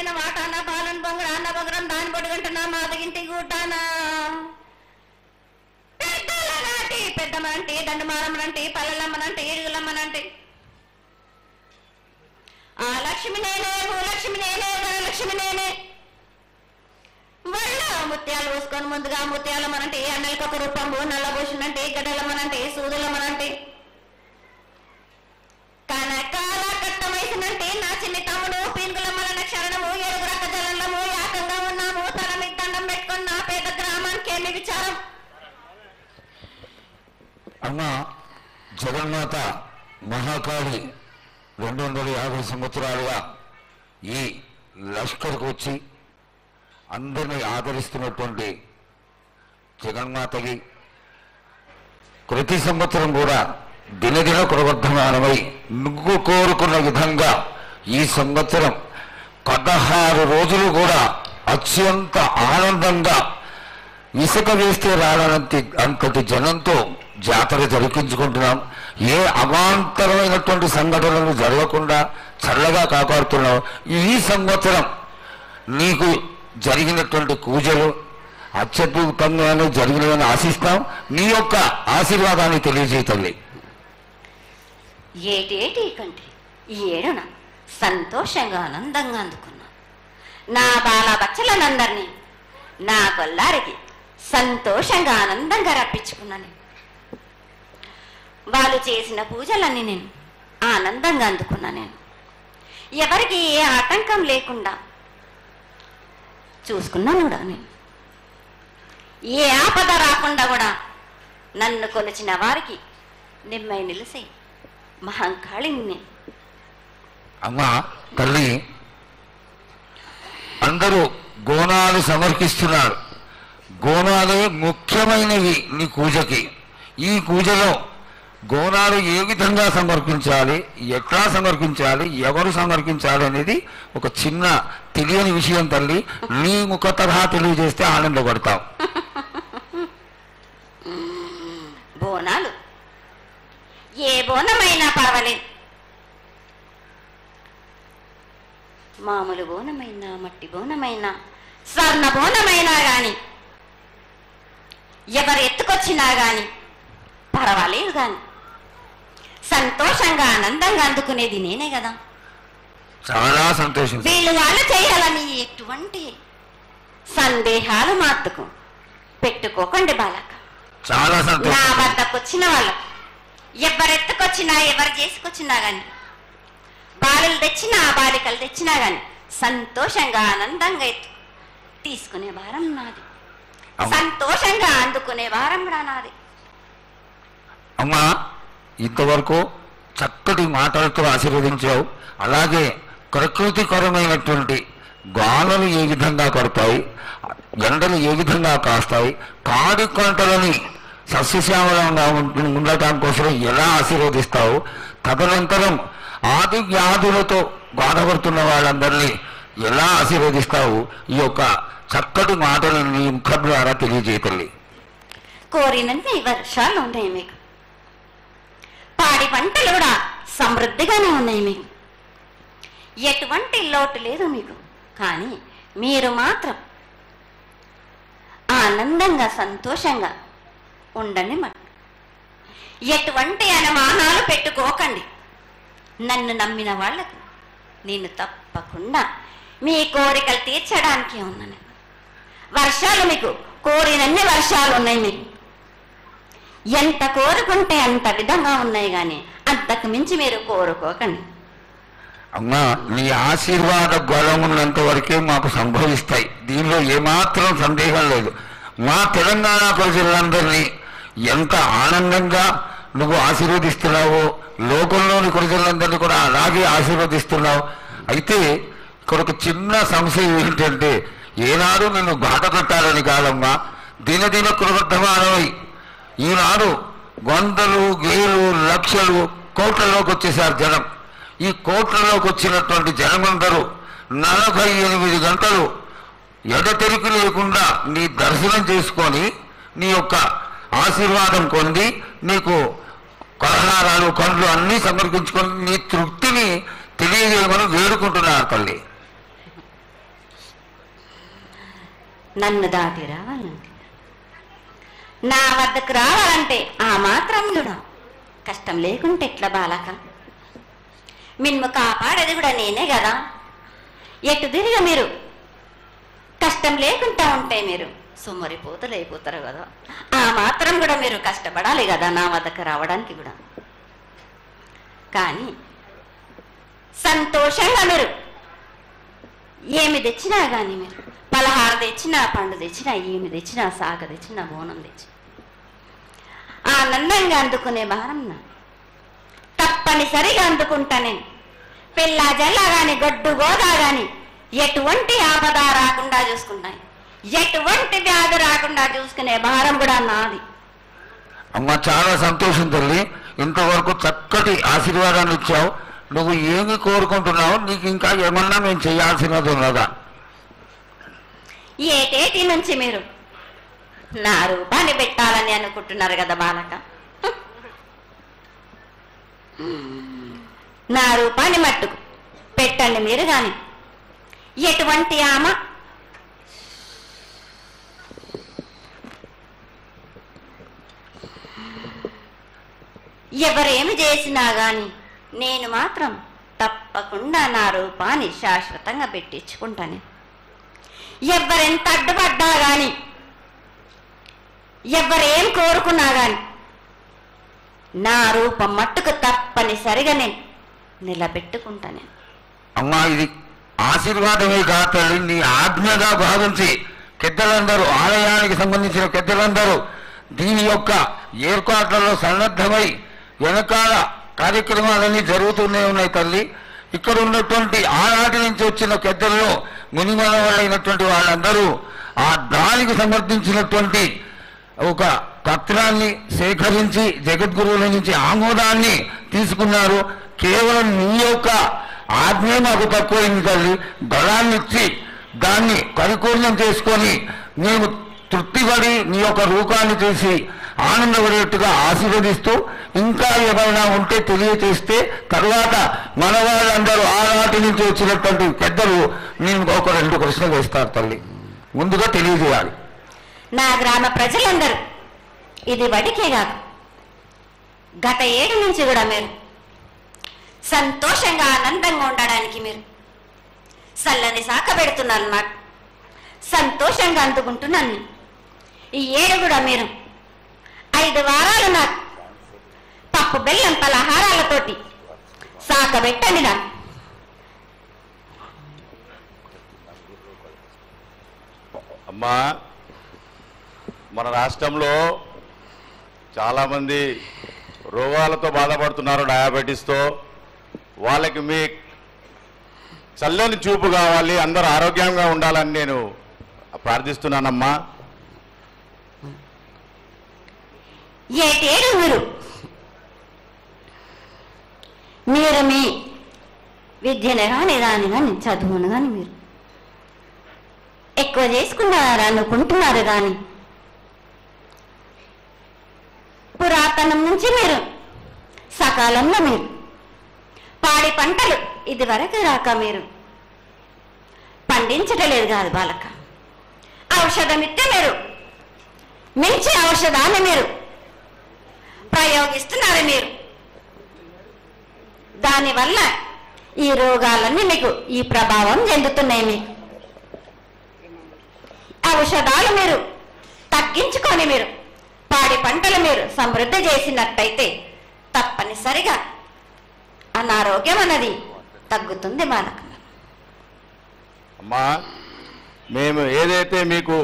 పైన వాటాన పాలన బొంగర అన్న బొంగరం దాని పొడుగంటున్నా మాదగింటి గూటానా పెద్దలనాటి పెద్దమనంటే దండమారమ్మనంటే పల్లెలమ్మనంటే ఏడుగులమ్మనంటే ఆ లక్ష్మి నేనే భూలక్ష్మి నేనే ధనలక్ష్మి నేనే వాళ్ళ ముత్యాలు పోసుకొని ముందుగా ముత్యాలమ్మనంటే అన్నలకి ఒక రూపంబు నల్లభూషణంటే గడ్డలమ్మనంటే సూదులమ్మనంటే కనకాల కట్టమైసినంటే నా చిన్ని తమ్ముడు పీనుగులమ్మలన్న క్షరణము ఏడుగురక్క జలంలము యాకంగా ఉన్నాము తన మీకు దండం పెట్టుకుని నా పేద గ్రామానికి ఏమి విచారం. అమ్మ జగన్మాత మహాకాళి 250 సంవత్సరాలుగా ఈ లష్కర్కు వచ్చి అందరినీ ఆదరిస్తున్నటువంటి జగన్మాతకి ప్రతి సంవత్సరం కూడా దినదిన ప్రవర్ధమానమై నువ్వు కోరుకున్న విధంగా ఈ సంవత్సరం 16 రోజులు కూడా అత్యంత ఆనందంగా ఇసుక వేస్తే అంతటి జనంతో జాతర జరిపించుకుంటున్నాం. ఏ అవాంతరమైనటువంటి సంఘటనలు జరగకుండా చల్లగా కాపాడుతున్నాం. ఈ సంవత్సరం నీకు జరిగినటువంటి పూజలు అత్యద్భుతంగానే జరిగినవని ఆశిస్తాం. నీ యొక్క ఆశీర్వాదాన్ని తెలియజేయతల్లి. ఏటేటి కంటే ఈ ఏడున సంతోషంగా ఆనందంగా అందుకున్నా నా బాల బచ్చలనందరినీ నా కొల్లారికి సంతోషంగా ఆనందంగా రప్పించుకున్నాను. వాళ్ళు చేసిన పూజలన్నీ నేను ఆనందంగా అందుకున్నా. నేను ఎవరికి ఏ ఆటంకం లేకుండా చూసుకున్నాను కూడా. నేను ఏ ఆపద రాకుండా కూడా నన్ను కొలిచిన వారికి నిమ్మై నిలిసే మహంకాళిని. అమ్మా తల్లి, అందరూ గోనాలు సమర్పిస్తున్నారు. గోనాలే ముఖ్యమైనవి నీ పూజకి. ఈ పూజలో గోనాలు ఏ విధంగా సమర్పించాలి, ఎట్లా సమర్పించాలి, ఎవరు సమర్పించాలి అనేది ఒక చిన్న తెలియని విషయం తల్లి. నీ ముఖ తరహా తెలియజేస్తే ఆనందపడతావు. బోనాలు ఏ బోనమైనా పర్వాలేదు. మామూలు బోనమైనా మట్టి బోనమైనా స్వర్ణ బోనమైనా గాని ఎవరు ఎత్తుకొచ్చినా గాని పర్వాలేదు. గాని సంతోషంగా ఆనందంగా అందుకునేది నేనే కదా. చాలా సంతోషం. వీళ్ళు వాళ్ళు చేయాలని ఎటువంటి సందేహాలు మాత్రం పెట్టుకోకండి బాలక. చాలా సంతోషం. నా వద్దకు వచ్చిన వాళ్ళకు ఎవరెత్తుకొచ్చినా ఎవరు చేసుకొచ్చినా గాని బాలులు తెచ్చినా బాలికలు తెచ్చినా గాని సంతోషంగా ఆనందంగా తీసుకునే వారం నాది. సంతోషంగా అందుకునే వారం కూడా నాది. అమ్మా ఇంతవరకు చక్కటి మాటలతో ఆశీర్వదించావు. అలాగే ప్రకృతికరమైనటువంటి గాలులు ఏ విధంగా పడతాయి, ఎండలు ఏ విధంగా కాస్తాయి, కాడి కొంటలని సస్యశ్యామలంగా ఉండటం కోసం ఎలా ఆశీర్వదిస్తావు, తదనంతరం ఆది వ్యాధులతో బాధపడుతున్న వాళ్ళందరినీ ఎలా ఆశీర్వదిస్తావు, ఈ యొక్క చక్కటి మాటలు నీ ముఖం ద్వారా తెలియజేయతల్లి. కోరినన్ని వర్షాలు ఉన్నాయి మీకు, పాడి పంటలు కూడా సమృద్ధిగానే ఉన్నాయి మీకు, ఎటువంటి లోటు లేదు మీకు. కానీ మీరు మాత్రం ఆనందంగా సంతోషంగా ఉండండి. ఎటువంటి అనుమానాలు పెట్టుకోకండి. నన్ను నమ్మిన వాళ్లకు నేను తప్పకుండా మీ కోరికలు తీర్చడానికి ఉన్నాను. వర్షాలు మీకు కోరినన్ని వర్షాలు ఉన్నాయి. మీకు ఎంత కోరుకుంటే అంత విధంగా ఉన్నాయి. కానీ అంతకు మించి మీరు కోరుకోకండి. అమ్మా నీ ఆశీర్వాద గొడవ ఉన్నంత వరకే మాకు సంభవిస్తాయి. దీనిలో ఏమాత్రం సందేహం లేదు. మా తెలంగాణ ప్రజలందరినీ ఎంత ఆనందంగా నువ్వు ఆశీర్వదిస్తున్నావో లోకంలోని ప్రజలందరినీ కూడా అలాగే ఆశీర్వదిస్తున్నావు. అయితే ఇక్కడ ఒక చిన్న సంశయం ఏంటంటే, ఏనాడు నిన్ను బాధ పెట్టాలని కాదమ్మా, దినదిన కృతవర్ధమానమై ఈనాడు వందలు వేలు లక్షలు కోట్లలోకి వచ్చేసారు జనం. ఈ కోట్లలోకి వచ్చినటువంటి జనమందరూ 48 గంటలు ఎడతెరికి లేకుండా నీ దర్శనం చేసుకొని నీ యొక్క ఆశీర్వాదం పొంది నీకు పలహారాలు పండ్లు అన్నీ సమర్పించుకొని నీ తృప్తిని తెలియజేయమని వేడుకుంటున్నారు తల్లి. నన్ను దాటి రావాలంటే, నా వద్దకు రావాలంటే ఆ మాత్రం కూడా కష్టం లేకుంటే ఎట్లా బాలక? మిన్ను కాపాడేది కూడా నేనే కదా. ఎటు తిరిగి మీరు కష్టం లేకుండా ఉంటే మీరు సొమ్మరిపోతలు అయిపోతారు కదా. ఆ మాత్రం కూడా మీరు కష్టపడాలి కదా నా వద్దకు రావడానికి కూడా. కానీ సంతోషంగా మీరు ఏమి తెచ్చినా కానీ, మీరు పలహారం తెచ్చినా, పండు తెచ్చినా, ఏమి తెచ్చినా, సాగ తెచ్చినా, బోనం తెచ్చినా ఆనందంగా అందుకునే భారం నా తప్పనిసరిగా అందుకుంటా నేను. పిల్ల జల్ల గాని, గొడ్డు గోదా గాని ఎటువంటి ఆపద రాకుండా చూసుకుంటాను, ఎటువంటి వ్యాధి రాకుండా చూసుకునే భారం కూడా నాది. అమ్మ చాలా సంతోషం తల్లి, ఇంతవరకు చక్కటి ఆశీర్వాదాన్ని ఇచ్చావు. నువ్వు ఏమి కోరుకుంటున్నావు? నీకు ఇంకా ఏమన్నా మేము చేయాల్సినది ఉన్నదా? ఏటేటి నుంచి మీరు నా రూపాన్ని పెట్టాలని అనుకుంటున్నారు కదా బాలక. నా రూపాన్ని మట్టుకు పెట్టండి మీరు గాని. ఎటువంటి ఆమె ఎవరేమి చేసినా గాని నేను మాత్రం తప్పకుండా నా రూపాన్ని శాశ్వతంగా పెట్టించుకుంటాను. ఎవరెంత అడ్డుపడ్డా గాని, ఎవరేం కోరుకున్నా గాని నా రూపం మట్టుకు తప్పనిసరిగా నేను నిలబెట్టుకుంటాను. అమ్మా ఇది ఆశీర్వాదమే కాదు తల్లి, నీ ఆజ్ఞగా భావించి పెద్దలందరూ, ఆలయానికి సంబంధించిన పెద్దలందరూ దీని యొక్క ఏర్పాట్లలో సన్నద్ధమై వెనకాల కార్యక్రమాలన్నీ జరుగుతూనే ఉన్నాయి తల్లి. ఇక్కడ ఉన్నటువంటి ఆనాటి నుంచి వచ్చిన పెద్దల్లో మునిమల వాళ్ళైనటువంటి వాళ్ళందరూ ఆ దానికి సమర్పించినటువంటి ఒక పత్రాన్ని సేకరించి జగద్గురువుల నుంచి ఆమోదాన్ని తీసుకున్నారు. కేవలం నీ యొక్క ఆజ్ఞ మాకు తక్కువైంది తల్లి. బలాన్ని ఇచ్చి దాన్ని పరిపూర్ణం చేసుకొని మేము తృప్తిపడి నీ యొక్క రూపాన్ని చూసి ఆనందపడేట్టుగా ఆశీర్వదిస్తూ, ఇంకా ఏమైనా ఉంటే తెలియచేస్తే తర్వాత మన వాళ్ళందరూ ఆనాటి నుంచి వచ్చినటువంటి పెద్దలు నేను ఒక 2 ప్రశ్నలు వేస్తారు తల్లి. ముందుగా తెలియజేయాలి. నా గ్రామ ప్రజలందరూ ఇది వడికే కాదు, గత 7 నుంచి కూడా మీరు సంతోషంగా ఆనందంగా ఉండడానికి మీరు చల్లని శాఖ పెడుతున్నారు. నాకు సంతోషంగా అందుకుంటున్నాను. ఈ 7 కూడా మీరు 5 వారాలు నాకు పప్పు బెల్లం పలహారాలతోటి శాఖ పెట్టండి. నాకు అమ్మా, మన రాష్ట్రంలో చాలామంది రోగాలతో బాధపడుతున్నారు, డయాబెటీస్తో. వాళ్ళకి మీ చల్లని చూపు కావాలి, అందరూ ఆరోగ్యంగా ఉండాలని నేను ప్రార్థిస్తున్నానమ్మా. ఏటేడు మీరు మీ విద్యను కానీ దాని కానీ చదువును కానీ మీరు ఎక్కువ చేసుకున్నారు అనుకుంటున్నారు. కానీ పురాతనం నుంచి మీరు సకాలంలో మీరు పాడి పంటలు ఇది వరకు రాక మీరు పండించటలేదు కాదు బాలక. ఔషధం ఇస్తే మీరు మించి ఔషధాన్ని మీరు ప్రయోగిస్తున్నారు. మీరు దానివల్ల ఈ రోగాలన్నీ మీకు ఈ ప్రభావం చెందుతున్నాయి. మీకు ఔషధాలు మీరు తగ్గించుకొని మీరు పాడి పంటలు మీరు సమృద్ధి చేసినట్టయితే తప్పనిసరిగా అనారోగ్యం అన్నది తగ్గుతుంది బాలక. అమ్మా, మేము ఏదైతే మీకు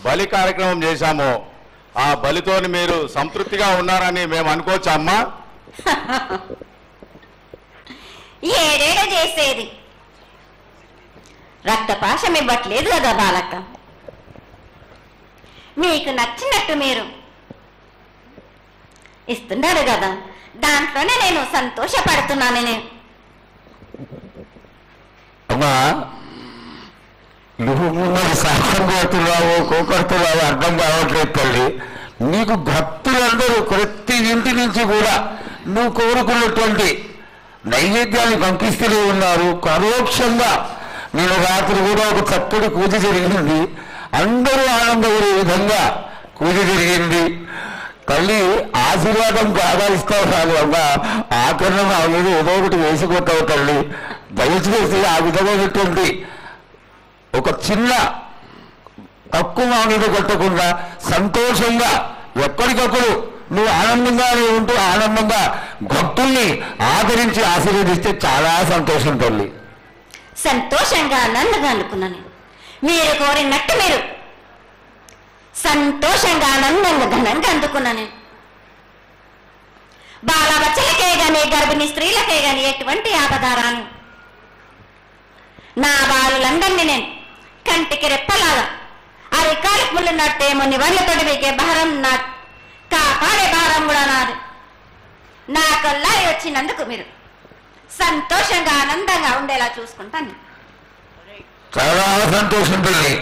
బలి కార్యక్రమం చేశామో ఆ బలితోని మీరు సంతృప్తిగా ఉన్నారని మేము అనుకోవచ్చా అమ్మా? ఏడేడ చేసేది రక్తపాశం ఇవ్వట్లేదు కదా బాలక. మీకు నచ్చినట్టు మీరు ఇస్తున్నారు కదా, దాంట్లోనే నేను సంతోషపడుతున్నాను. నేను అమ్మా నువ్వు మరి సాహసం కొడుతున్నావు, కోకడుతున్నావు అర్థం కావట్లేదు తల్లి. నీకు భక్తులందరూ ప్రతి ఇంటి నుంచి కూడా నువ్వు కోరుకున్నటువంటి నైవేద్యాన్ని పంపిస్తూనే ఉన్నారు. పరోక్షంగా నేను రాత్రి కూడా ఒక చక్కటి పూజ జరిగింది. అందరూ ఆనందపడే విధంగా పూజ జరిగింది. తల్లి ఆశీర్వాదం బాగా ఇస్తావు కాదు అమ్మ, ఆకరణ నా మీద ఏదో ఒకటి వేసిపోతావు తల్లి. దయచేసి ఆ విధమైనటువంటి ఒక చిన్న తక్కువ మా మీద కొట్టకుండా సంతోషంగా ఎప్పటికప్పుడు నువ్వు ఆనందంగా ఉంటూ ఆనందంగా భక్తుల్ని ఆదరించి ఆశీర్వదిస్తే చాలా సంతోషం తల్లి. సంతోషంగా ఆనందంగా అనుకున్నాను. మీరు కోరినట్టు మీరు సంతోషంగా ఆనందంగా ఘనంగా అందుకున్నాను. బాలబచ్చలకే గాని గర్భిణీ స్త్రీలకే గాని ఎటువంటి ఆపదారాను నా బాలులందరినీ నేను కంటికి రెప్పలాగా అరికాలి ముళ్ళున్నట్టేమో నివర్లతోటి మీకే భారం నా కాపాడే భారం కూడా నాది. నా కల్లారి వచ్చినందుకు మీరు సంతోషంగా ఆనందంగా ఉండేలా చూసుకుంటాను. చాలా సంతోషం తల్లి.